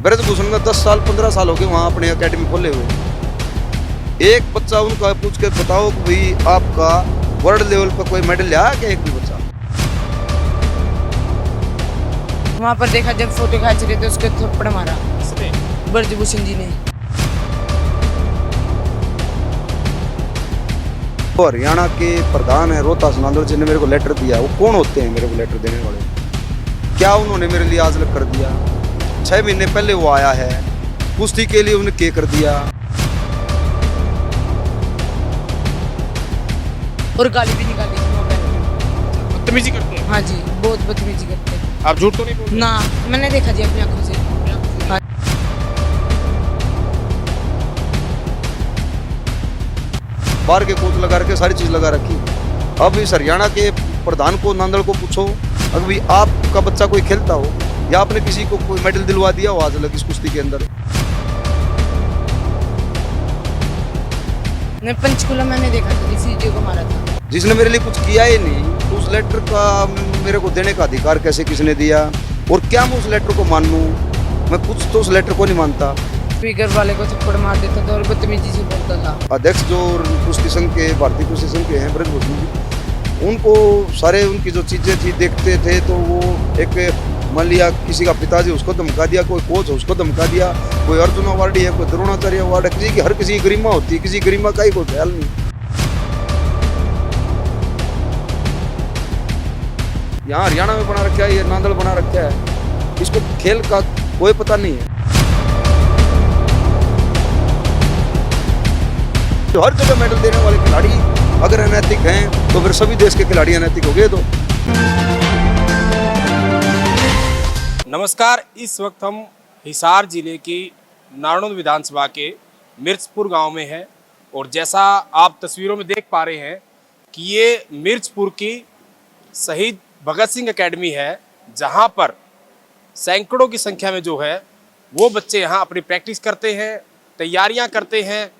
ब्रजभूषण का 10 साल 15 साल हो गए वहाँ अपने एकेडमी खोले हुए। एक बच्चा उनका पूछ के बताओ कि भाई आपका वर्ल्ड लेवल पर कोई मेडल आया क्या एक भी बच्चा? वहाँ पर देखा जब फोटो खींच रहे थे उसके थप्पड़ मारा। किसने? ब्रजभूषण जी ने। तो हरियाणा के प्रधान है रोहतास नांदल जी ने मेरे को लेटर दिया। वो कौन होते हैं मेरे को लेटर देने वाले? क्या उन्होंने मेरे लिए आज तक कर दिया? 6 महीने पहले वो आया है, कुश्ती के लिए उन्हें क्या कर दिया? और गाली भी निकाली थी मोबाइल में। बदतमीजी करते हैं? हाँ जी, बहुत बदतमीजी करते हैं। आप झूठ तो नहीं बोल रहे? ना, मैंने देखा जी अपनी आंखों से। हाँ। बाहर के कोच लगा रखे, सारी चीज लगा रखी। अब इस हरियाणा के प्रधान को नांदल को पूछो अगर भाई आपका बच्चा कोई खेलता हो या आपने किसी को कोई मेडल दिलवा दिया हो आज लग इस कुश्ती के अंदर? मैं पंचकुला मैंने देखा था जी, सीजे को मारा था। जिसने मेरे लिए कुछ किया ही नहीं तो उस लेटर का मेरे को देने का अधिकार कैसे किसने दिया? और क्या मैं उस लेटर को मान लूं? मैं कुछ तो उस लेटर को नहीं मानता। स्पीकर वाले को थप्पड़ मार देता था और बदतमीजी से बोलता था। अध्यक्ष जो कुश्ती संघ के भारतीय कुश्ती संघ के हैं ब्रजभूषण जी, उनको सारे उनकी जो चीजें थी देखते थे तो वो एक मान लिया किसी का पिताजी उसको धमका दिया, कोई कोच है उसको धमका दिया, कोई अर्जुन अवार्डी है, कोई द्रोणाचार्य अवार्ड है, किसी की हर किसी की गरिमा होती है, किसी गरिमा का ही कोई ख्याल नहीं। यहाँ हरियाणा में बना रखा है, ये नांदल बना रखा है, इसको खेल का कोई पता नहीं है। तो हर जगह मेडल देने वाले खिलाड़ी अगर अनैतिक हैं तो फिर सभी देश के खिलाड़ी अनैतिक हो गए। तो नमस्कार, इस वक्त हम हिसार जिले की नारनौल विधानसभा के मिर्चपुर गांव में हैं और जैसा आप तस्वीरों में देख पा रहे हैं कि ये मिर्चपुर की शहीद भगत सिंह एकेडमी है, जहां पर सैकड़ों की संख्या में जो है वो बच्चे यहाँ अपनी प्रैक्टिस करते हैं, तैयारियां करते हैं।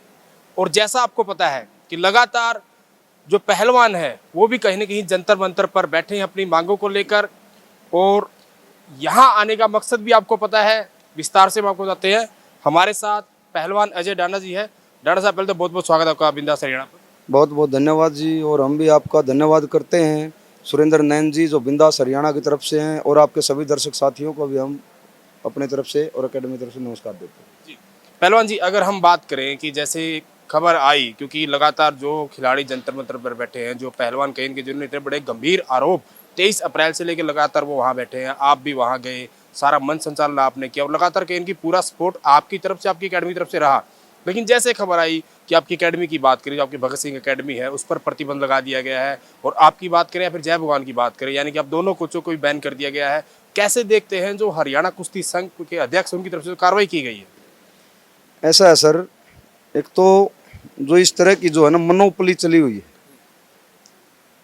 और जैसा आपको पता है कि लगातार जो पहलवान है वो भी कहीं ना कहीं जंतर मंतर पर बैठे हैं अपनी मांगों को लेकर। और यहाँ आने का मकसद भी आपको पता है, विस्तार से हम आपको बताते हैं। हमारे साथ पहलवान अजय डाना जी है। डाना साहब, पहले तो बहुत बहुत स्वागत है आपका बिंदास हरियाणा पर। बहुत बहुत धन्यवाद जी। और हम भी आपका धन्यवाद करते हैं सुरेंद्र नैन जी जो बिंदास हरियाणा की तरफ से हैं, और आपके सभी दर्शक साथियों को भी हम अपने तरफ से और अकेडमी की तरफ से नमस्कार देते हैं जी पहलवान जी, अगर हम बात करें कि जैसे खबर आई, क्योंकि लगातार जो खिलाड़ी जंतर मंतर पर बैठे हैं, जो पहलवान कहें कि जिन्होंने इतने बड़े गंभीर आरोप 23 अप्रैल से लेकर लगातार वो वहाँ बैठे हैं, आप भी वहाँ गए, सारा मन संचालन आपने किया और लगातार कहें कि पूरा सपोर्ट आपकी तरफ से, आपकी अकेडमी की तरफ से रहा। लेकिन जैसे खबर आई कि आपकी एकेडमी की बात करें, जो आपकी भगत सिंह एकेडमी है, उस पर प्रतिबंध लगा दिया गया है, और आपकी बात करें या फिर जय भगवान की बात करें, यानी कि आप दोनों कोचों को भी बैन कर दिया गया है, कैसे देखते हैं जो हरियाणा कुश्ती संघ के अध्यक्ष उनकी तरफ से कार्रवाई की गई है? ऐसा है सर, एक तो जो इस तरह की जो है ना मनोपली चली हुई है,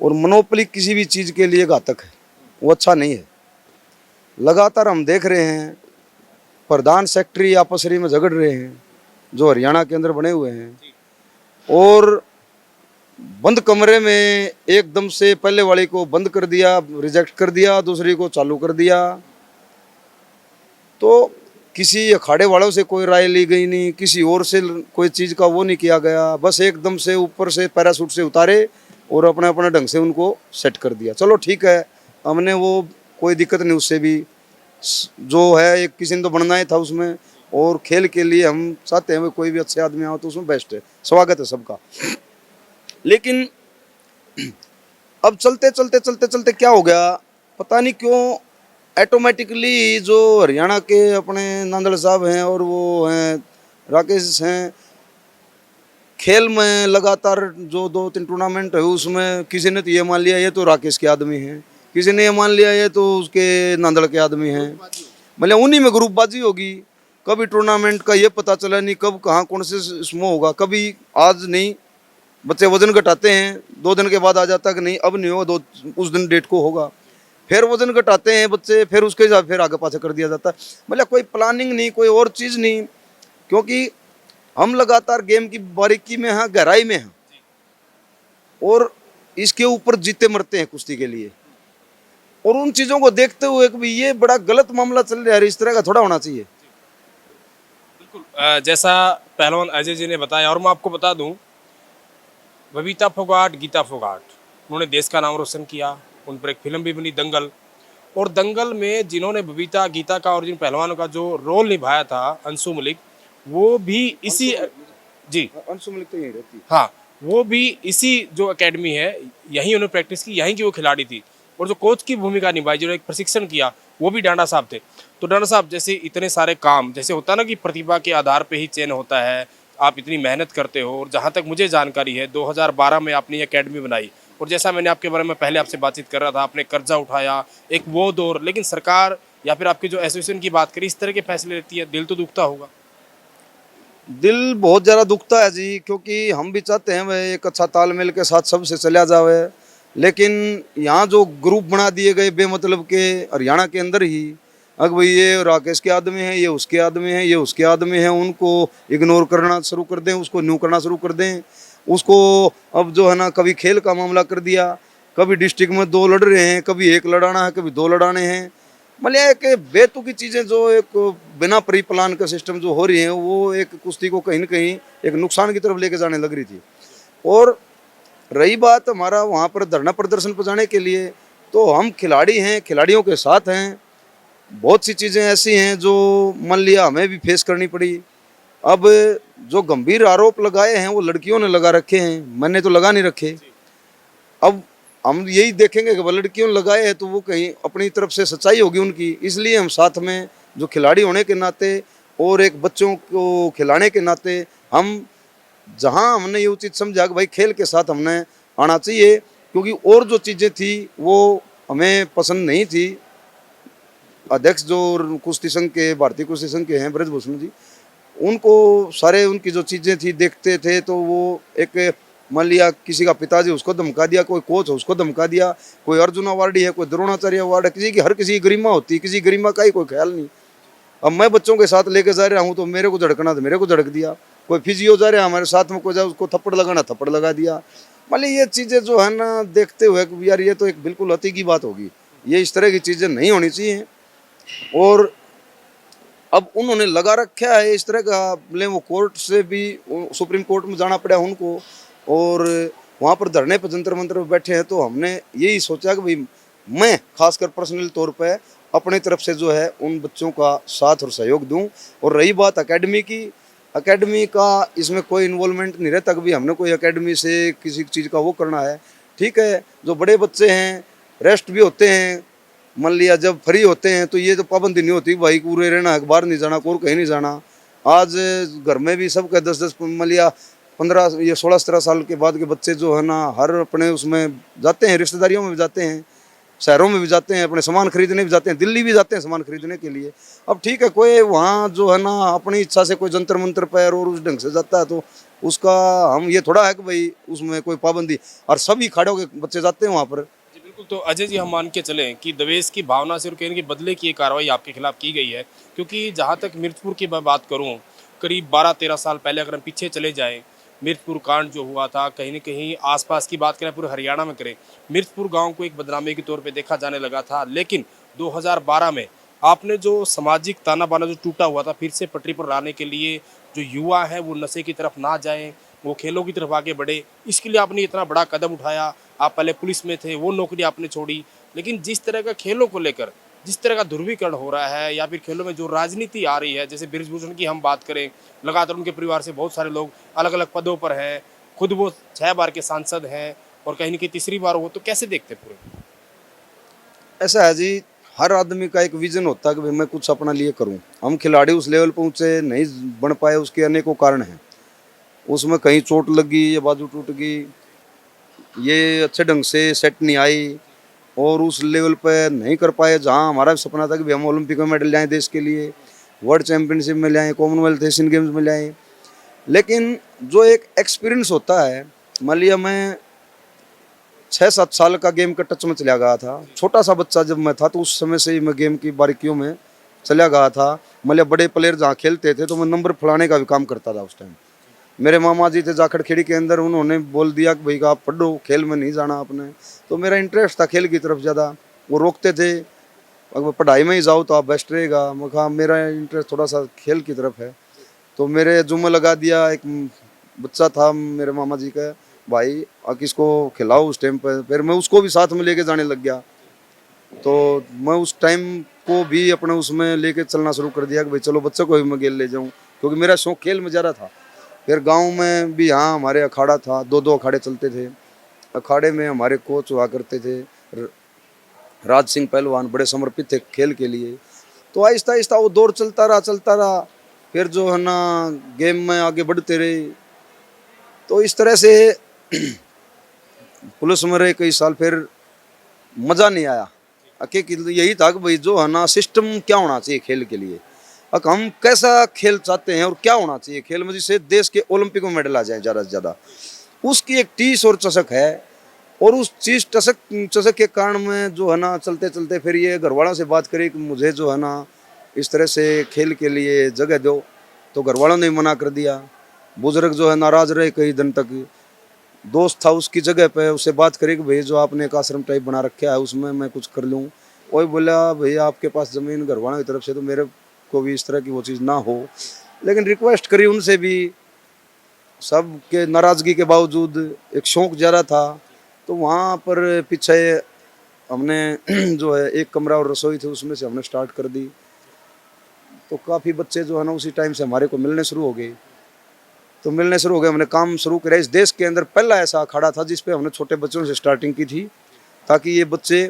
और मनोपली किसी भी चीज़ के लिए घातक है, वो अच्छा नहीं है। लगातार हम देख रहे हैं प्रधान सेक्रेटरी आपस में झगड़ रहे हैं जो हरियाणा के अंदर बने हुए हैं, और बंद कमरे में एकदम से पहले वाली को बंद कर दिया, रिजेक्ट कर दिया, दूसरी को चालू कर दिया। तो किसी अखाड़े वालों से कोई राय ली गई नहीं, किसी और से कोई चीज़ का वो नहीं किया गया, बस एकदम से ऊपर से पैराशूट से उतारे और अपने अपने ढंग से उनको सेट कर दिया। चलो ठीक है, हमने वो कोई दिक्कत नहीं उससे भी, जो है एक किसी ने तो बनना ही था उसमें, और खेल के लिए हम चाहते हैं कोई भी अच्छे आदमी आओ तो उसमें बेस्ट है, स्वागत है सबका। लेकिन अब चलते चलते चलते चलते क्या हो गया पता नहीं क्यों, ऑटोमेटिकली जो हरियाणा के अपने नांदल साहब हैं और वो हैं राकेश हैं, खेल में लगातार जो 2-3 टूर्नामेंट है उसमें किसी ने तो ये मान लिया ये तो राकेश के आदमी हैं, किसी ने ये मान लिया ये तो उसके नांदल के आदमी हैं, मतलब उन्हीं में ग्रुपबाजी होगी। कभी टूर्नामेंट का ये पता चला नहीं कब कहाँ कौन से इसमें होगा, कभी आज नहीं बच्चे वजन घटाते हैं 2 दिन के बाद आ जाता कि नहीं अब नहीं होगा, उस दिन डेट को होगा, फिर वजन घटाते हैं बच्चे, फिर उसके हिसाब फिर आगे पाछे कर दिया जाता है। मतलब कोई प्लानिंग नहीं, कोई और चीज़ नहीं, क्योंकि हम लगातार गेम की बारीकी में हैं, गहराई में हैं, और इसके ऊपर जीते मरते हैं कुश्ती के लिए। और उन चीज़ों को देखते हुए कि ये बड़ा गलत मामला चल रहा है, इस तरह का थोड़ा होना चाहिए। जैसा पहलवान अजय जी ने बताया, और मैं आपको बता दूं, बबीता फोगाट, गीता फोगाट, उन्होंने देश का नाम रोशन किया। उन पर एक फिल्म भी बनी दंगल, और दंगल में जिन्होंने बबीता गीता का और जिन पहलवानों का जो रोल निभाया था, अंशु मलिक, वो भी इसी, जी अंशु मलिक तो यही रहती है। हाँ, वो भी इसी जो एकेडमी है, यहीं उन्होंने प्रैक्टिस की, यहीं की वो खिलाड़ी थी। और जो कोच की भूमिका निभाई, जो एक प्रशिक्षण किया, वो भी डांडा साहब थे। तो डांडा साहब, जैसे इतने सारे काम, जैसे होता ना कि प्रतिभा के आधार पे ही चयन होता है, आप इतनी मेहनत करते हो, और जहाँ तक मुझे जानकारी है 2012 में आपने ये एकेडमी बनाई, और जैसा मैंने आपके बारे में पहले आपसे बातचीत कर रहा था, आपने कर्जा उठाया, एक वो दौर, लेकिन सरकार या फिर आपकी जो एसोसिएशन की बात करी, इस तरह के फैसले लेती है, दिल तो दुखता होगा। दिल बहुत ज़्यादा दुखता है जी, क्योंकि हम भी चाहते हैं वह एक अच्छा तालमेल के साथ सबसे चला जावे, लेकिन यहाँ जो ग्रुप बना दिए गए बेमतलब के हरियाणा के अंदर ही, अगर भाई ये राकेश के आदमी हैं, ये उसके आदमी हैं, ये उसके आदमी हैं, उनको इग्नोर करना शुरू कर दें, उसको न्यू करना शुरू कर दें, उसको अब जो है ना, कभी खेल का मामला कर दिया, कभी डिस्ट्रिक्ट में 2 लड़ रहे हैं, कभी 1 लड़ाना है, कभी 2 लड़ाने हैं। मतलब एक बेतुकी चीज़ें जो एक बिना प्री प्लान का सिस्टम जो हो रही है, वो एक कुश्ती को कहीं न कहीं एक नुकसान की तरफ लेके जाने लग रही थी। और रही बात हमारा वहाँ पर धरना प्रदर्शन पर जाने के लिए, तो हम खिलाड़ी हैं, खिलाड़ियों के साथ हैं। बहुत सी चीज़ें ऐसी हैं जो मान लिया हमें भी फेस करनी पड़ी। अब जो गंभीर आरोप लगाए हैं वो लड़कियों ने लगा रखे हैं, मैंने तो लगा नहीं रखे। अब हम यही देखेंगे कि वो लड़कियों ने लगाए हैं तो वो कहीं अपनी तरफ से सच्चाई होगी उनकी, इसलिए हम साथ में जो खिलाड़ी होने के नाते और एक बच्चों को खिलाने के नाते, हम जहां हमने ये उचित समझा कि भाई खेल के साथ हमने आना चाहिए, क्योंकि और जो चीज़ें थी वो हमें पसंद नहीं थी। अध्यक्ष जो कुश्ती संघ के, भारतीय कुश्ती संघ के हैं ब्रजभूषण जी, उनको सारे उनकी जो चीज़ें थी देखते थे, तो वो एक मान लिया किसी का पिताजी उसको धमका दिया, कोई कोच है उसको धमका दिया, कोई अर्जुन अवार्डी है, कोई द्रोणाचार्य अवार्ड है, किसी की हर किसी की गरिमा होती है, किसी गरिमा का ही कोई ख्याल नहीं। अब मैं बच्चों के साथ लेके जा रहा हूँ तो मेरे को झड़कना तो मेरे को झड़क दिया, कोई फिजियो जा रहा है हमारे साथ में, कोई जाए उसको थप्पड़ लगाना थप्पड़ लगा दिया। मान ये चीज़ें जो है ना, देखते हुए कि यार ये तो एक बिल्कुल अति की बात होगी, ये इस तरह की चीज़ें नहीं होनी चाहिए। और अब उन्होंने लगा रखा है इस तरह का, बोले वो कोर्ट से भी सुप्रीम कोर्ट में जाना पड़ा उनको, और वहाँ पर धरने पर जंतर मंतर पर बैठे हैं। तो हमने यही सोचा कि भाई मैं खासकर पर्सनल तौर पे अपनी तरफ से जो है उन बच्चों का साथ और सहयोग दूं। और रही बात एकेडमी की, एकेडमी का इसमें कोई इन्वॉल्वमेंट नहीं रहता, कभी हमने कोई एकेडमी से किसी चीज़ का वो करना है। ठीक है, जो बड़े बच्चे हैं रेस्ट भी होते हैं, मान लिया जब फ्री होते हैं तो ये तो पाबंदी नहीं होती भाई पूरे रहना है, बाहर नहीं जाना, और कहीं नहीं जाना। आज घर में भी सबके 10-10 मान लिया 15 ये 16-17 साल के बाद के बच्चे जो है ना, हर अपने उसमें जाते हैं, रिश्तेदारियों में भी जाते हैं, शहरों में भी जाते हैं, अपने सामान खरीदने भी जाते हैं, दिल्ली भी जाते हैं सामान खरीदने के लिए। अब ठीक है, कोई वहाँ जो है ना अपनी इच्छा से कोई जंतर मंतर पर और उस ढंग से जाता है, तो उसका हम ये थोड़ा है कि भाई उसमें कोई पाबंदी, और सभी अखाड़ों के बच्चे जाते हैं वहाँ पर। जी बिल्कुल। तो अजय जी, हम मान के चलें कि दवेश की भावना से और कहने के बदले की ये कार्रवाई आपके खिलाफ की गई है, क्योंकि जहाँ तक मिर्चपुर की मैं बात करूँ, करीब 12-13 साल पहले अगर हम पीछे चले जाएं, मिर्चपुर कांड जो हुआ था, कहीं न कहीं आसपास की बात करें, पूरे हरियाणा में करें, मिर्चपुर गांव को एक बदनामी के तौर पे देखा जाने लगा था। लेकिन 2012 में आपने जो सामाजिक ताना बाना जो टूटा हुआ था, फिर से पटरी पर लाने के लिए जो युवा है वो नशे की तरफ ना जाएं, वो खेलों की तरफ आगे बढ़े, इसके लिए आपने इतना बड़ा कदम उठाया। आप पहले पुलिस में थे, वो नौकरी आपने छोड़ी, लेकिन जिस तरह का खेलों को लेकर जिस तरह का ध्रुवीकरण हो रहा है, या फिर खेलों में जो राजनीति आ रही है, जैसे ब्रिजभूषण की हम बात करें, लगातार उनके परिवार से बहुत सारे लोग अलग अलग पदों पर हैं, खुद वो 6 बार के सांसद हैं, और कहीं न कहीं तीसरी बार हो, तो कैसे देखते पूरे? ऐसा है जी, हर आदमी का एक विजन होता है कि भाई मैं कुछ अपना लिए करूं। हम खिलाड़ी उस लेवल पहुंचे नहीं बन पाए, उसके अनेकों कारण हैं। उसमें कहीं चोट लगी या बाजू टूट गई, ये अच्छे ढंग से सेट नहीं आई, और उस लेवल पे नहीं कर पाए जहां हमारा सपना था कि भाई हम ओलंपिक में मेडल लाएं देश के लिए, वर्ल्ड चैंपियनशिप में लाएं, कॉमनवेल्थ एशियन गेम्स में लाएं। लेकिन जो एक एक्सपीरियंस होता है, मान लिया मैं 6-7 साल का गेम का टच में चला गया था, छोटा सा बच्चा जब मैं था, तो उस समय से ही मैं गेम की बारीकियों में चला गया था। मतलब बड़े प्लेयर जहाँ खेलते थे तो मैं नंबर फुलाने का भी काम करता था उस टाइम। मेरे मामा जी थे जाखड़ खेड़ी के अंदर, उन्होंने बोल दिया कि भाई आप पढ़ो, खेल में नहीं जाना आपने। तो मेरा इंटरेस्ट था खेल की तरफ ज़्यादा, वो रोकते थे अगर पढ़ाई में ही जाओ तो आप बेस्ट रहेगा। मैं कहा मेरा इंटरेस्ट थोड़ा सा खेल की तरफ है। तो मेरे जुम्मा लगा दिया। एक बच्चा था मेरे मामा जी का भाई, किसको खिलाओ उस टाइम पर, फिर मैं उसको भी साथ में लेके जाने लग गया। तो मैं उस टाइम को भी अपने उसमें लेके चलना शुरू कर दिया कि भाई चलो बच्चे को भी मैं खेल ले जाऊँ, क्योंकि मेरा शौक खेल में ज़्यादा था। फिर गांव में भी हाँ हमारे अखाड़ा था, 2-2 अखाड़े चलते थे। अखाड़े में हमारे कोच हुआ करते थे राज सिंह पहलवान, बड़े समर्पित थे खेल के लिए। तो आहिस्ता आहिस्ता वो दौर चलता रहा। फिर जो है ना गेम में आगे बढ़ते रहे। तो इस तरह से पुलिस में रहे कई साल, फिर मज़ा नहीं आया। यही था कि भाई जो है ना सिस्टम क्या होना चाहिए खेल के लिए, अब हम कैसा खेल चाहते हैं और क्या होना चाहिए खेल में, जिससे देश के ओलंपिक में मेडल आ जाए ज़्यादा से ज़्यादा। उसकी एक टीस और चसक है, और उस चीज चसक के कारण में जो है ना चलते चलते फिर ये घर वालों से बात करी कि मुझे जो है ना इस तरह से खेल के लिए जगह दो। तो घर वालों ने मना कर दिया। बुजुर्ग जो है नाराज रहे कई दिन तक। दोस्त था उसकी जगह पे, उससे बात करी कि भाई जो आपने एक आश्रम टाइप बना रखा है उसमें मैं कुछ कर लूँ। वही बोला भाई आपके पास ज़मीन घर वालों की तरफ से, तो मेरे को भी इस तरह की वो चीज़ ना हो। लेकिन रिक्वेस्ट करी उनसे भी, सब के नाराज़गी के बावजूद एक शौक़ ज़्यादा था। तो वहाँ पर पीछे हमने जो है एक कमरा और रसोई थी, उसमें से हमने स्टार्ट कर दी। तो काफ़ी बच्चे जो है ना उसी टाइम से हमारे को मिलने शुरू हो गए। तो मिलने शुरू हो गए, हमने काम शुरू किया। इस देश के अंदर पहला ऐसा अखाड़ा था जिस पे हमने छोटे बच्चों से स्टार्टिंग की थी, ताकि ये बच्चे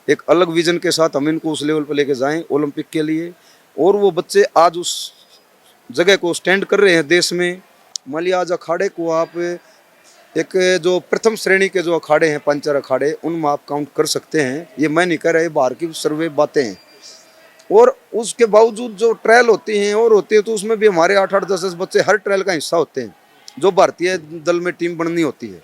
एक अलग विजन के साथ हम इनको उस लेवल पर लेके जाएं ओलंपिक के लिए। और वो बच्चे आज उस जगह को स्टैंड कर रहे हैं देश में। मान लिया आज अखाड़े को आप एक जो प्रथम श्रेणी के जो अखाड़े हैं 5-4 अखाड़े, उनमें आप काउंट कर सकते हैं। ये मैं नहीं कह रहा, बाहर की सर्वे बातें हैं। और उसके बावजूद जो ट्रायल होती हैं और होती है, तो उसमें भी हमारे 8-8, 10-10 बच्चे हर ट्रायल का हिस्सा होते हैं जो भारतीय दल में टीम बननी होती है।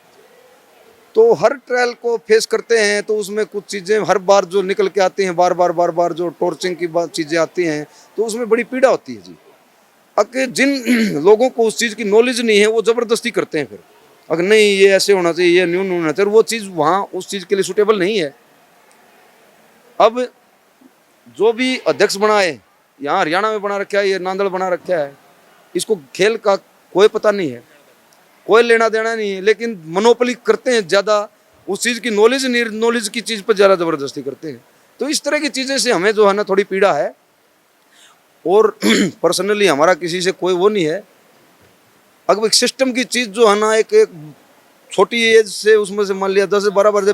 तो हर ट्रायल को फेस करते हैं, तो उसमें कुछ चीज़ें हर बार जो निकल के आती हैं, बार बार जो टॉर्चिंग की चीज़ें आती हैं, तो उसमें बड़ी पीड़ा होती है जी। अगर जिन लोगों को उस चीज़ की नॉलेज नहीं है वो ज़बरदस्ती करते हैं फिर, अगर नहीं ये ऐसे होना चाहिए, ये न्यून होना चाहिए, वो चीज़ वहाँ उस चीज़ के लिए सूटेबल नहीं है। अब जो भी अध्यक्ष बना है, यहाँ हरियाणा में बना रखा है, ये नांदेड़ बना रखा है, इसको खेल का कोई पता नहीं है, कोई लेना देना नहीं है, लेकिन मोनोपोली करते हैं ज़्यादा। उस चीज़ की नॉलेज नहीं, नॉलेज की चीज़ पर ज़्यादा ज़बरदस्ती करते हैं। तो इस तरह की चीज़ें से हमें जो है ना थोड़ी पीड़ा है। और पर्सनली हमारा किसी से कोई वो नहीं है। अगर एक सिस्टम की चीज़ जो है ना एक छोटी एज से उसमें से मान लिया 10 से 12 बार,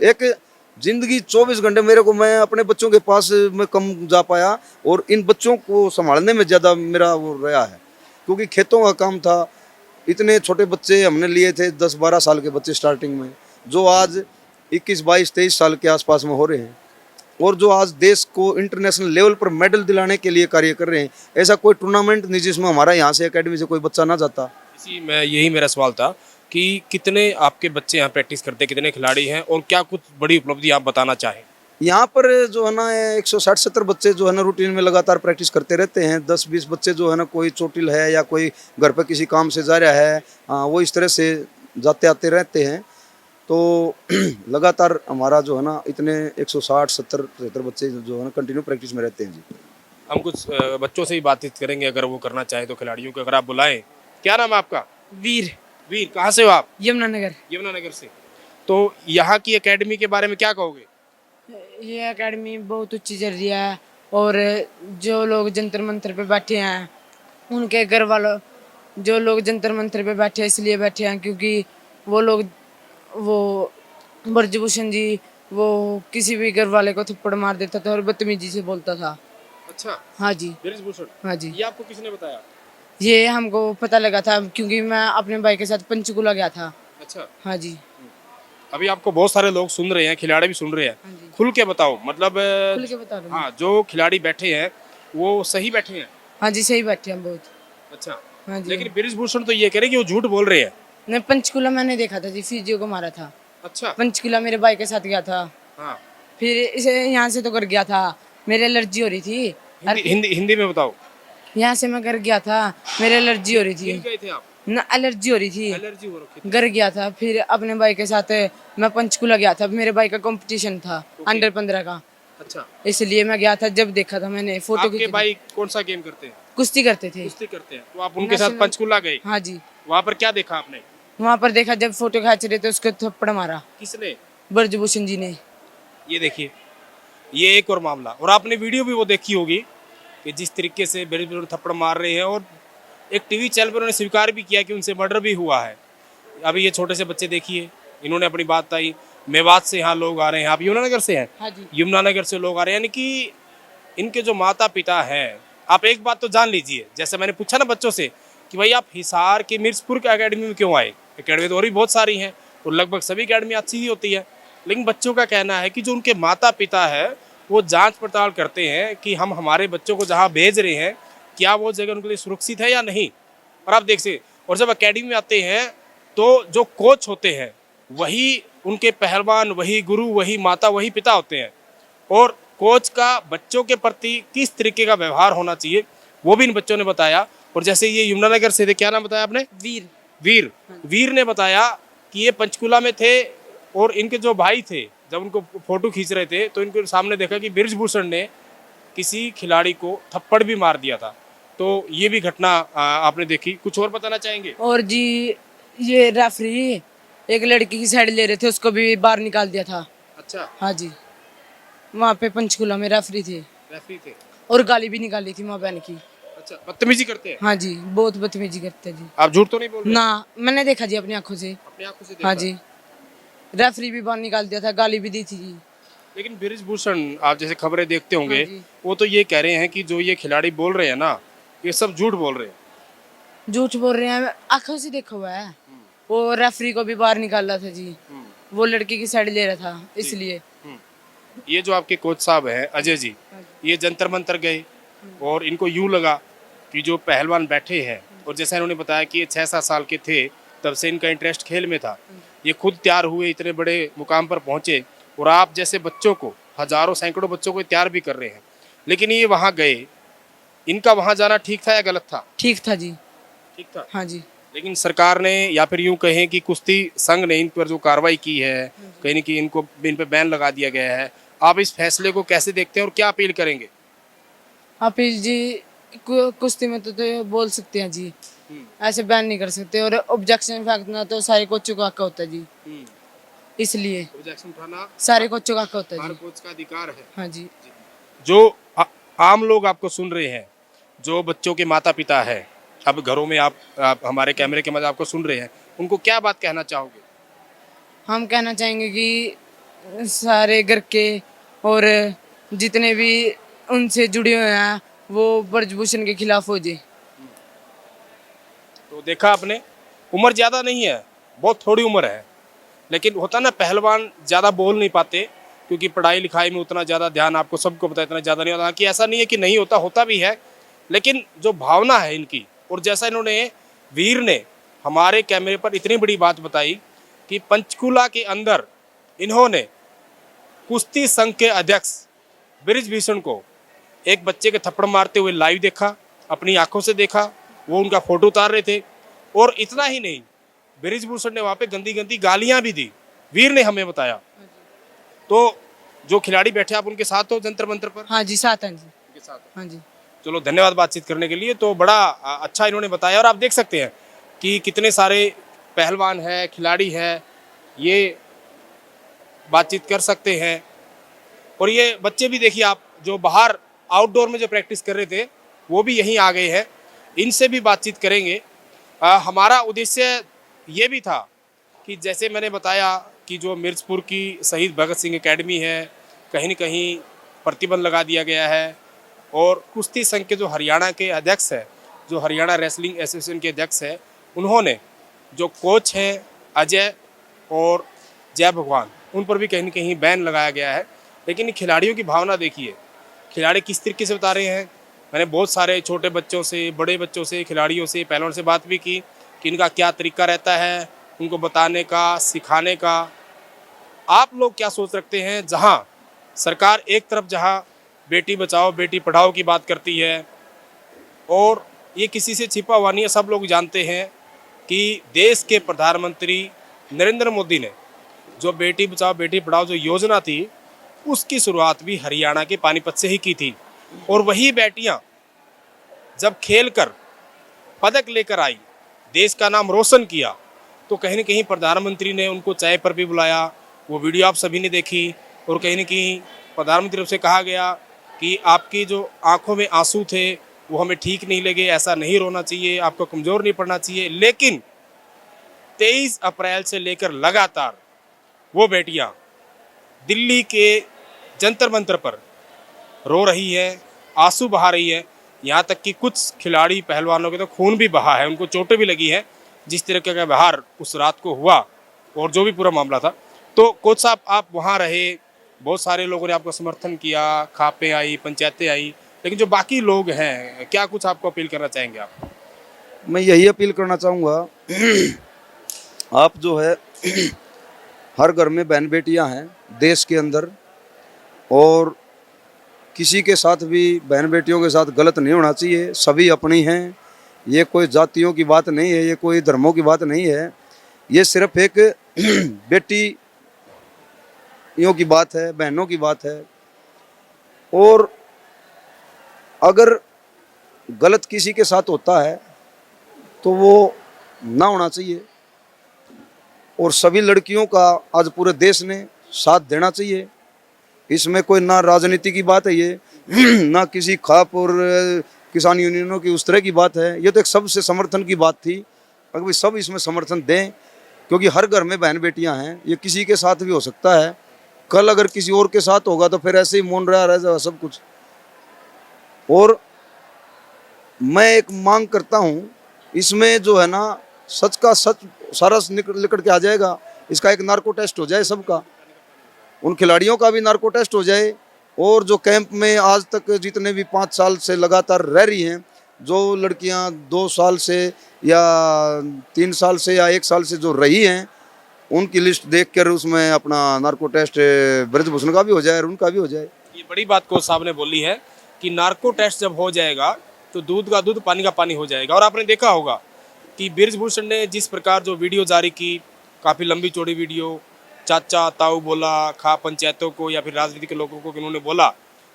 एक जिंदगी 24 घंटे मेरे को, मैं अपने बच्चों के पास में कम जा पाया और इन बच्चों को संभालने में ज़्यादा मेरा वो रहा है, क्योंकि खेतों का काम था। इतने छोटे बच्चे हमने लिए थे, 10-12 साल के बच्चे स्टार्टिंग में, जो आज 21, 22, 23 साल के आसपास में हो रहे हैं, और जो आज देश को इंटरनेशनल लेवल पर मेडल दिलाने के लिए कार्य कर रहे हैं। ऐसा कोई टूर्नामेंट नहीं जिसमें हमारा यहाँ से एकेडमी से कोई बच्चा ना जाता। यही मेरा सवाल था कि कितने आपके बच्चे यहाँ प्रैक्टिस करते हैं, कितने खिलाड़ी हैं, और क्या कुछ बड़ी उपलब्धि आप बताना चाहें? यहाँ पर जो है ना 160-70 बच्चे जो है ना रूटीन में लगातार प्रैक्टिस करते रहते हैं। 10-20 बच्चे जो है ना कोई चोटिल है या कोई घर पर किसी काम से जा रहा है, वो इस तरह से जाते आते रहते हैं। तो लगातार हमारा जो है ना इतने 160-70-75 बच्चे जो है ना कंटिन्यू प्रैक्टिस में रहते हैं जी। हम कुछ बच्चों से ही बातचीत करेंगे अगर वो करना चाहे तो, खिलाड़ियों को अगर आप बुलाएं। क्या नाम है आपका? वीर। वीर, कहाँ से हो आप? यमुनानगर। यमुनानगर से। तो यहाँ की एकेडमी के बारे में क्या कहोगे? ये एकेडमी बहुत अच्छी चल रही है, और जो लोग जंतर मंतर पे बैठे हैं उनके घर वालों, जो लोग जंतर मंतर पे बैठे हैं इसलिए बैठे हैं क्योंकि वो लोग, वो ब्रजभूषण जी, वो किसी भी घर वाले को थप्पड़ मार देता था और बदतमीजी से बोलता था। अच्छा। हाँ जी। ब्रजभूषण। हाँ जी। ये आपको किसने बताया? ये हमको पता लगा था क्योंकि मैं अपने भाई के साथ पंचकुला गया था। अच्छा। हाँ जी। अभी आपको बहुत सारे लोग सुन रहे हैं, खिलाड़ी भी सुन रहे हैं। हाँ जी। खुल के बताओ, मतलब खुल के बता दो। हाँ, जो खिलाड़ी बैठे हैं वो सही बैठे हैं? हाँ जी, सही बैठे हैं बहुत। अच्छा। हाँ जी। लेकिन ब्रजभूषण तो ये कह रहे कि वो झूठ बोल रहे हैं। नहीं, पंचकुला मैंने देखा था जी, फिजियो को मारा था। अच्छा। पंचकुला मेरे भाई के साथ गया था। हाँ। फिर इसे यहाँ से तो कर गया था, मेरे एलर्जी हो रही थी। हिंदी में बताओ। यहाँ से मैं घर गया था, मेरे एलर्जी हो रही थी। गए थे आप? ना, एलर्जी हो रही थी, एलर्जी हो रखी थी। घर गया था। फिर अपने भाई के साथ मैं पंचकुला गया था, मेरे भाई का कंपटीशन था अंडर 15 का। अच्छा, इसलिए मैं गया था। जब देखा था मैंने फोटो आपके खींची थी। भाई कौन सा गेम करते हैं? कुश्ती करते थे। कुश्ती करते हैं, तो आप उनके साथ नेशनल- पंचकुला गए, हाँ जी, वहाँ पर क्या देखा आपने? वहाँ पर देखा जब फोटो खींच रहे थे उसको थप्पड़ मारा किसने? ब्रजभूषण जी ने। ये देखिए, ये एक और मामला। और आपने वीडियो भी वो देखी होगी कि जिस तरीके से ब्रजभूषण थप्पड़ मार रहे हैं, और एक टीवी चैनल पर उन्होंने स्वीकार भी किया कि उनसे मर्डर भी हुआ है। अभी ये छोटे से बच्चे देखिए, इन्होंने अपनी बात बताई, मेवात से यहाँ लोग आ रहे हैं, आप यमुनानगर से हैं? हाँ जी, यमुनानगर से लोग आ रहे हैं, यानी कि इनके जो माता पिता हैं। आप एक बात तो जान लीजिए, जैसे मैंने पूछा ना बच्चों से कि भाई आप हिसार के मिर्चपुर के एकेडमी में क्यों आए? एकेडमी तो और भी बहुत सारी हैं, और लगभग सभी एकेडमी अच्छी ही होती है, लेकिन बच्चों का कहना है कि जो उनके माता पिता है वो जांच पड़ताल करते हैं कि हम हमारे बच्चों को जहाँ भेज रहे हैं क्या वो जगह उनके लिए सुरक्षित है या नहीं। और आप देख सकते, और जब एकेडमी में आते हैं तो जो कोच होते हैं वही उनके पहलवान, वही गुरु, वही माता, वही पिता होते हैं। और कोच का बच्चों के प्रति किस तरीके का व्यवहार होना चाहिए वो भी इन बच्चों ने बताया। और जैसे ये यमुनानगर से थे, क्या नाम बताया आपने? वीर। वीर। वीर ने बताया कि ये पंचकुला में थे, और इनके जो भाई थे जब उनको फोटो खींच रहे थे तो इनके सामने देखा कि ब्रजभूषण ने किसी खिलाड़ी को थप्पड़ भी मार दिया था। तो ये भी घटना आपने देखी। कुछ और बताना चाहेंगे? और जी ये रेफरी एक लड़की की साइड ले रहे थे, उसको भी बाहर निकाल दिया था। अच्छा, हाँ जी, वहाँ पे पंचकुला में रेफरी थे, रेफरी थे। और गाली भी निकाली थी माँ बहन की। अच्छा, बदतमीजी करते हैं? हाँ जी, बहुत बदतमीजी करते हैं जी। आप झूठ तो नहीं बोल रहे? ना, मैंने देखा जी अपनी आंखों से। अपनी आंखों से देखा? हाँ जी, रेफरी भी बाहर निकाल दिया था, गाली भी दी थी जी। लेकिन ब्रजभूषण, आप जैसे खबरें देखते होंगे, हाँ जी। वो तो ये कह रहे हैं कि जो ये खिलाड़ी बोल रहे हैं ना, ये सब झूठ बोल रहे हैं। झूठ बोल रहे हैं, आंखों से देखा हुआ है। वो रेफरी को भी बाहर निकाला था जी, वो लड़की की साइड ले रहा था इसलिए। ये जो आपके कोच साहब हैं अजय जी, ये जंतर मंतर गए, और इनको यूं लगा कि जो पहलवान बैठे हैं, और जैसा इन्होंने बताया कि ये 6-7 साल के थे तब से इनका इंटरेस्ट खेल में था, ये खुद तैयार हुए, इतने बड़े मुकाम पर पहुंचे, और आप जैसे बच्चों को, हजारों सैकड़ों बच्चों को तैयार भी कर रहे हैं। लेकिन ये वहाँ गए, इनका वहाँ जाना ठीक था या गलत था? ठीक था जी। ठीक था। हाँ जी, लेकिन सरकार ने, या फिर यूं कहें कि कुश्ती संघ ने इन पर जो कार्रवाई की है, कहीं न कहीं इन पे बैन लगा दिया गया है। आप इस फैसले को कैसे देखते हैं और क्या अपील करेंगे? आप जी कुश्ती में तो बोल सकते हैं जी, ऐसे बैन नहीं कर सकते, और ऑब्जेक्शन फेंकना तो सारे कोचों का हक होता है जी, इसलिए ऑब्जेक्शन उठाना सारे कोचों का हक होता है हर जी। कोच का अधिकार है। हाँ जी, जो आम लोग आपको सुन रहे हैं, जो बच्चों के माता पिता है, अब घरों में आप हमारे कैमरे के मध्य आपको सुन रहे हैं, उनको क्या बात कहना चाहोगे? हम कहना चाहेंगे कि सारे घर के और जितने भी उनसे जुड़े हुए हैं वो ब्रजभूषण के खिलाफ हो जाए। तो देखा आपने, उम्र ज़्यादा नहीं है, बहुत थोड़ी उम्र है, लेकिन होता ना पहलवान ज़्यादा बोल नहीं पाते क्योंकि पढ़ाई लिखाई में उतना ज़्यादा ध्यान, आपको सबको पता है, इतना ज़्यादा नहीं होता। कि ऐसा नहीं है कि नहीं होता, होता भी है, लेकिन जो भावना है इनकी, और जैसा इन्होंने, वीर ने हमारे कैमरे पर इतनी बड़ी बात बताई कि पंचकुला के अंदर इन्होंने कुश्ती संघ के अध्यक्ष ब्रजभूषण को एक बच्चे के थप्पड़ मारते हुए लाइव देखा, अपनी आंखों से देखा, वो उनका फोटो उतार रहे थे। और इतना ही नहीं, ब्रजभूषण ने वहाँ पे गंदी गंदी गालियाँ भी दी, वीर ने हमें बताया। तो जो खिलाड़ी बैठे, आप उनके साथ हो जंतर मंतर पर? हाँ जी, साथ हैं जी। उनके साथ हो। हाँ जी, चलो, धन्यवाद बातचीत करने के लिए। तो बड़ा अच्छा इन्होंने बताया, और आप देख सकते हैं कि कितने सारे पहलवान हैं, खिलाड़ी हैं, ये बातचीत कर सकते हैं। और ये बच्चे भी देखिए आप, जो बाहर आउटडोर में जो प्रैक्टिस कर रहे थे वो भी यहीं आ गए हैं, इनसे भी बातचीत करेंगे। हमारा उद्देश्य ये भी था कि जैसे मैंने बताया कि जो मिर्चपुर की शहीद भगत सिंह एकेडमी है, कहीं न कहीं प्रतिबंध लगा दिया गया है, और कुश्ती संघ के जो हरियाणा के अध्यक्ष है, जो हरियाणा रेसलिंग एसोसिएशन के अध्यक्ष है, उन्होंने जो कोच हैं अजय और जय भगवान, उन पर भी कहीं न कहीं बैन लगाया गया है। लेकिन खिलाड़ियों की भावना देखिए, खिलाड़ी किस तरीके से बता रहे हैं। मैंने बहुत सारे छोटे बच्चों से, बड़े बच्चों से, खिलाड़ियों से, पहलवानों से बात भी की कि इनका क्या तरीका रहता है उनको बताने का, सिखाने का। आप लोग क्या सोच रखते हैं? जहाँ सरकार एक तरफ जहाँ बेटी बचाओ बेटी पढ़ाओ की बात करती है, और ये किसी से छिपा हुआ नहीं है, सब लोग जानते हैं कि देश के प्रधानमंत्री नरेंद्र मोदी ने जो बेटी बचाओ बेटी पढ़ाओ जो योजना थी, उसकी शुरुआत भी हरियाणा के पानीपत से ही की थी। और वही बेटियां जब खेल कर पदक लेकर आई, देश का नाम रोशन किया, तो कहीं न कहीं प्रधानमंत्री ने उनको चाय पर भी बुलाया। वो वीडियो आप सभी ने देखी और कहीं न कहीं प्रधानमंत्री तरफ से कहा गया कि आपकी जो आंखों में आंसू थे वो हमें ठीक नहीं लगे, ऐसा नहीं रोना चाहिए, आपको कमज़ोर नहीं पड़ना चाहिए। लेकिन 23 अप्रैल से लेकर लगातार वो बेटियां दिल्ली के जंतर मंतर पर रो रही है, आंसू बहा रही है। यहाँ तक कि कुछ खिलाड़ी पहलवानों के तो खून भी बहा है, उनको चोटें भी लगी हैं, जिस तरह का व्यवहार उस रात को हुआ और जो भी पूरा मामला था। तो कोच साहब, आप वहाँ रहे, बहुत सारे लोगों ने आपका समर्थन किया, खापें आई, पंचायतें आई, लेकिन जो बाकी लोग हैं, क्या कुछ आपको अपील करना चाहेंगे आप? मैं यही अपील करना चाहूँगा, आप जो है हर घर में बहन बेटियां हैं देश के अंदर, और किसी के साथ भी बहन बेटियों के साथ गलत नहीं होना चाहिए। सभी अपनी हैं, ये कोई जातियों की बात नहीं है, ये कोई धर्मों की बात नहीं है, ये सिर्फ एक बेटियों की बात है, बहनों की बात है। और अगर गलत किसी के साथ होता है तो वो ना होना चाहिए, और सभी लड़कियों का आज पूरे देश ने साथ देना चाहिए। इसमें कोई ना राजनीति की बात है ये, ना किसी खाप और किसान यूनियनों की उस तरह की बात है, ये तो एक सबसे समर्थन की बात थी। अगर सब इसमें समर्थन दें, क्योंकि हर घर में बहन बेटियां हैं, ये किसी के साथ भी हो सकता है, कल अगर किसी और के साथ होगा तो फिर ऐसे ही मौन रह जाएगा सब कुछ। और मैं एक मांग करता हूँ, इसमें जो है ना सच का सच सारा निकल के आ जाएगा। इसका एक नार्को टेस्ट हो जाए सबका, उन खिलाड़ियों का भी नार्को टेस्ट हो जाए, और जो कैंप में आज तक जितने भी 5 साल से लगातार रह रही हैं, जो लड़कियां 2 साल से या 3 साल से या 1 साल से जो रही हैं, उनकी लिस्ट देखकर उसमें अपना नार्को टेस्ट ब्रजभूषण का भी हो जाए और उनका भी हो जाए। ये बड़ी बात कोच साहब ने बोली है कि नार्को टेस्ट जब हो जाएगा तो दूध का दूध, पानी का पानी हो जाएगा। और आपने देखा होगा कि ब्रजभूषण ने जिस प्रकार जो वीडियो जारी की, काफ़ी लंबी चौड़ी वीडियो, चाचा ताऊ बोला, खा पंचायतों को या फिर राजनीति के लोगों को, उन्होंने बोला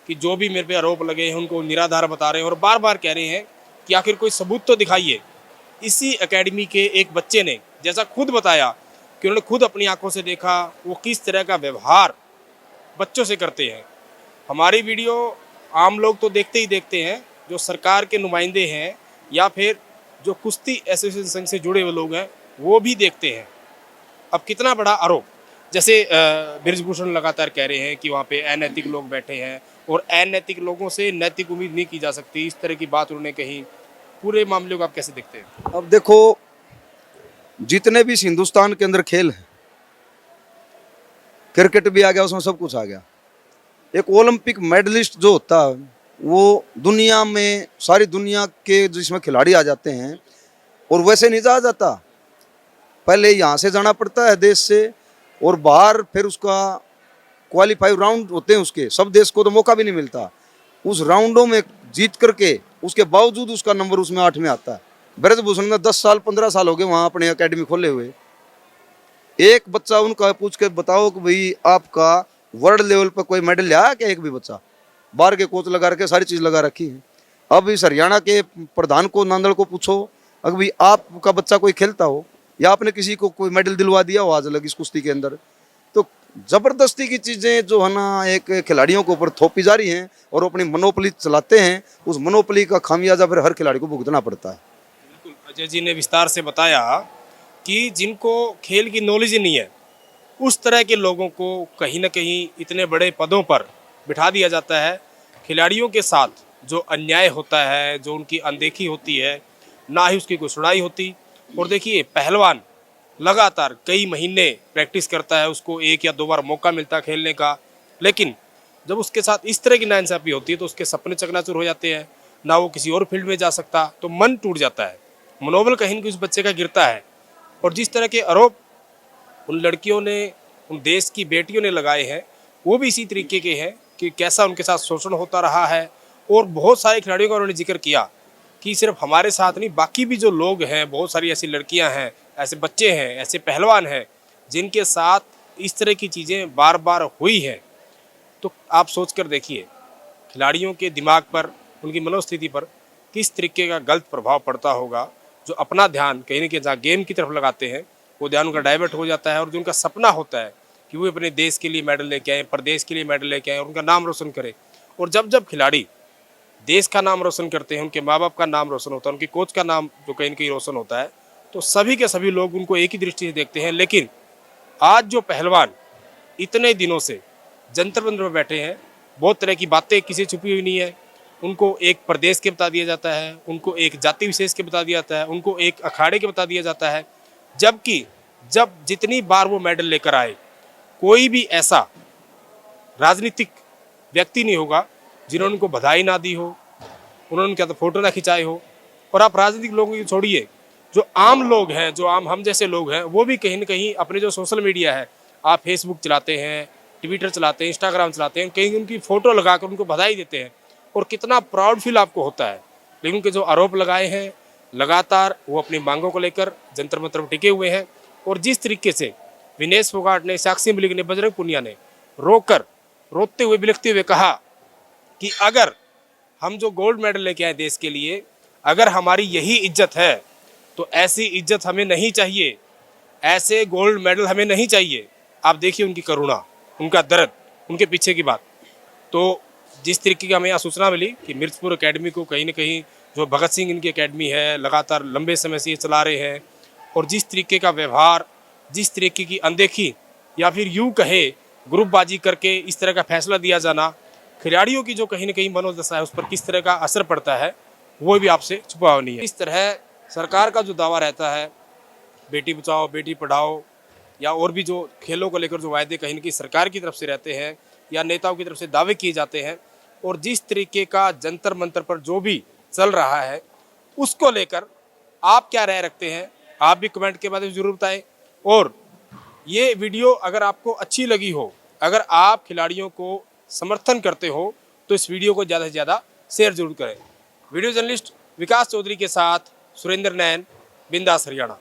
कि जो भी मेरे पे आरोप लगे हैं उनको निराधार बता रहे हैं, और बार बार कह रहे हैं कि आखिर कोई सबूत तो दिखाइए। इसी एकेडमी के एक बच्चे ने जैसा खुद बताया कि उन्होंने खुद अपनी आंखों से देखा वो किस तरह का व्यवहार बच्चों से करते हैं। हमारी वीडियो आम लोग तो देखते ही देखते हैं, जो सरकार के नुमाइंदे हैं या फिर जो कुश्ती एसोसिएशन संघ से जुड़े हुए लोग हैं वो भी देखते हैं। अब कितना बड़ा आरोप, जैसे ब्रजभूषण लगातार कह रहे हैं कि वहाँ पे अनैतिक लोग बैठे हैं और अनैतिक लोगों से नैतिक उम्मीद नहीं की जा सकती, इस तरह की बात उन्होंने कही। पूरे मामले को आप कैसे देखते हैं? अब देखो, जितने भी इस हिंदुस्तान के अंदर खेल हैं, क्रिकेट भी आ गया, उसमें सब कुछ आ गया। एक ओलंपिक मेडलिस्ट जो होता है वो दुनिया में, सारी दुनिया के जिसमें खिलाड़ी आ जाते हैं, और वैसे नहीं जाया जाता, पहले यहाँ से जाना पड़ता है देश से, और बाहर फिर उसका क्वालिफाई राउंड होते हैं, उसके सब देश को तो मौका भी नहीं मिलता। उस राउंडों में जीत करके उसके बावजूद उसका नंबर उसमें 8 में आता है। ब्रजभूषण ने 10 साल 15 साल हो गए वहाँ अपने एकेडमी खोले हुए। एक बच्चा उनका पूछ के बताओ कि भाई आपका वर्ल्ड लेवल पर कोई मेडल लिया क्या? एक भी बच्चा? बाहर के कोच लगा रखे, सारी चीज़ लगा रखी है। अब इस हरियाणा के प्रधान को, नांदड़ को पूछो, अगर भाई आपका बच्चा कोई खेलता हो या आपने किसी को कोई मेडल दिलवा दिया हो आज अलग इस कुश्ती के अंदर, तो जबरदस्ती की चीज़ें जो है ना एक खिलाड़ियों के ऊपर थोपी जा रही हैं और अपनी मनोपली चलाते हैं। उस मनोपली का खामियाजा फिर हर खिलाड़ी को भुगतना पड़ता है। बिल्कुल, अजय जी ने विस्तार से बताया कि जिनको खेल की नॉलेज ही नहीं है, उस तरह के लोगों को कहीं ना कहीं इतने बड़े पदों पर बिठा दिया जाता है। खिलाड़ियों के साथ जो अन्याय होता है, जो उनकी अनदेखी होती है, ना ही उसकी कोई सुनाई होती। और देखिए, पहलवान लगातार कई महीने प्रैक्टिस करता है, उसको 1 या 2 बार मौका मिलता है खेलने का, लेकिन जब उसके साथ इस तरह की नाइंसाफ़ी होती है तो उसके सपने चकनाचूर हो जाते हैं, ना वो किसी और फील्ड में जा सकता, तो मन टूट जाता है, मनोबल कहीं न कहीं उस बच्चे का गिरता है। और जिस तरह के आरोप उन लड़कियों ने, उन देश की बेटियों ने लगाए हैं, वो भी इसी तरीके के हैं कि कैसा उनके साथ शोषण होता रहा है। और बहुत सारे खिलाड़ियों का उन्होंने जिक्र किया कि सिर्फ हमारे साथ नहीं, बाकी भी जो लोग हैं, बहुत सारी ऐसी लड़कियां हैं, ऐसे बच्चे हैं, ऐसे पहलवान हैं जिनके साथ इस तरह की चीज़ें बार बार हुई हैं। तो आप सोच कर देखिए खिलाड़ियों के दिमाग पर, उनकी मनोस्थिति पर किस तरीके का गलत प्रभाव पड़ता होगा, जो अपना ध्यान कहीं ना कहीं जहाँ गेम की तरफ लगाते हैं वो ध्यान उनका डाइवर्ट हो जाता है, और जो उनका सपना होता है कि वो अपने देश के लिए मेडल लेके आए, प्रदेश के लिए मेडल लेके आए और उनका नाम रोशन करें। और जब जब खिलाड़ी देश का नाम रोशन करते हैं, उनके माँ बाप का नाम रोशन होता है, उनके कोच का नाम जो कहीं ना कहीं रोशन होता है, तो सभी के सभी लोग उनको एक ही दृष्टि से देखते हैं। लेकिन आज जो पहलवान इतने दिनों से जंतर मंतर पर बैठे हैं, बहुत तरह की बातें किसी छुपी हुई नहीं है, उनको एक प्रदेश के बता दिया जाता है, उनको एक जाति विशेष के बता दिया जाता है, उनको एक अखाड़े के बता दिया जाता है, जबकि जब जितनी बार वो मेडल लेकर आए कोई भी ऐसा राजनीतिक व्यक्ति नहीं होगा जिन्होंने उनको बधाई ना दी हो, उन्होंने क्या तो फोटो ना खिंचाए हो। और आप राजनीतिक लोगों की छोड़िए, जो आम लोग हैं, जो आम हम जैसे लोग हैं, वो भी कहीं ना कहीं अपने जो सोशल मीडिया है, आप फेसबुक चलाते हैं, ट्विटर चलाते हैं, इंस्टाग्राम चलाते हैं, कहीं उनकी फ़ोटो लगाकर उनको बधाई देते हैं और कितना प्राउड फील आपको होता है। लेकिन उनके जो आरोप लगाए हैं लगातार, वो अपनी मांगों को लेकर जंतर मंतर पर टिके हुए हैं। और जिस तरीके से विनेश फोगाट ने, साक्षी मलिक ने, बजरंग पुनिया ने रोकर रोते हुए बिलखते हुए कहा कि अगर हम जो गोल्ड मेडल लेके आए देश के लिए, अगर हमारी यही इज्जत है तो ऐसी इज्जत हमें नहीं चाहिए, ऐसे गोल्ड मेडल हमें नहीं चाहिए। आप देखिए उनकी करुणा, उनका दर्द, उनके पीछे की बात। तो जिस तरीके की हमें यहाँ सूचना मिली कि मिर्चपुर एकेडमी को कहीं ना कहीं जो भगत सिंह इनकी एकेडमी है लगातार लंबे समय से ये चला रहे हैं, और जिस तरीके का व्यवहार, जिस तरीके की अनदेखी या फिर यूँ कहे ग्रुपबाजी करके इस तरह का फैसला दिया जाना, खिलाड़ियों की जो कहीं ना कहीं मनोदशा है उस पर किस तरह का असर पड़ता है वो भी आपसे छुपा हुआ नहीं है। इस तरह सरकार का जो दावा रहता है बेटी बचाओ बेटी पढ़ाओ, या और भी जो खेलों को लेकर जो वायदे कहीं ना कहीं सरकार की तरफ से रहते हैं या नेताओं की तरफ से दावे किए जाते हैं, और जिस तरीके का जंतर मंतर पर जो भी चल रहा है उसको लेकर आप क्या राय रखते हैं, आप भी कमेंट के माध्यम से जरूर बताएं। और ये वीडियो अगर आपको अच्छी लगी हो, अगर आप खिलाड़ियों को समर्थन करते हो, तो इस वीडियो को ज़्यादा से ज़्यादा शेयर जरूर करें। वीडियो जर्नलिस्ट विकास चौधरी के साथ सुरेंद्र नैन, बिंदास हरियाणा।